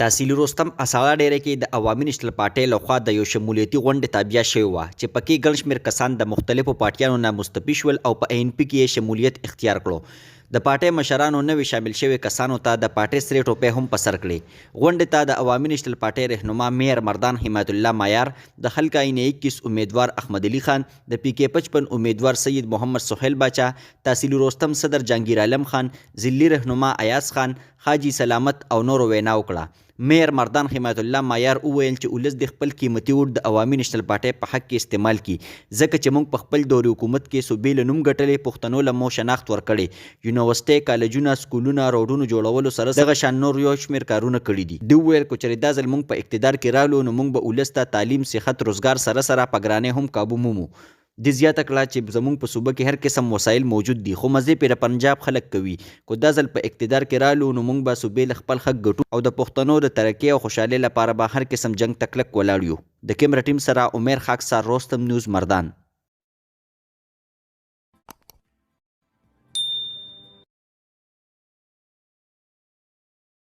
تحصیلي رستم اساړه ډیره کې د عوامي نېشنل پارټۍ لخوا د یو شمولیتي غونډې تابیا شوې وه چې پکې ګڼ شمېر کسان د مختلفو پارټیانو نه مستفي شول او په ANP کې یې شمولیت اختیار کړو. د پارټۍ مشرانو نوي شامل شوي کسانو ته د پارټۍ سرې ټوپۍ هم په سر کړې. غونډې ته د عوامي نېشنل پارټۍ رهنما میر مردان حمایت الله مایار، د خلق آئین 21 امیدوار احمد علي خان، د PK 55 امیدوار سید محمد سهیل باچا، تحصیلي رستم صدر جهانگیر عالم خان، ضلعي رهنما ایاز خان، حاجي سلامت او نورو وینا وکړه. میر مردان حمایت الله مایار وویل چې ولس د خپل قیمتي ووټ د عوامي نېشنل پارټۍ په حق کې استعمال کړي، ځکه چې موږ په خپل دورې حکومت کې صوبې له نوم ګټلې پښتنو له مو شناخت ورکړې، یونیورسټۍ، کالجونه، سکولونه، روډونو جوړولو سره دغه شان نور یو شمېر کارونه کړي دي. دوی وویل که چېرې دا ځل موږ په اقتدار کې رالو نو موږ به ولس ته تعلیم، صحت، روزګار سره سره په ګرانۍ هم کابو مومو. دې زیاته کړه چې زموږ په صوبه کې هر قسم وسایل موجود دي، خو مزې پرې پنجاب خلک کوي. که دا ځل په اقتدار کې رالو نو موږ به صوبې له خپل حق ګټو او د پښتنو د ترقۍ او خوشحالۍ لپاره به هر قسم جنګ ته کلک ولاړ یو. د کیمرا ټیم سره عمر خاکسار، روستم نیوز، مردان.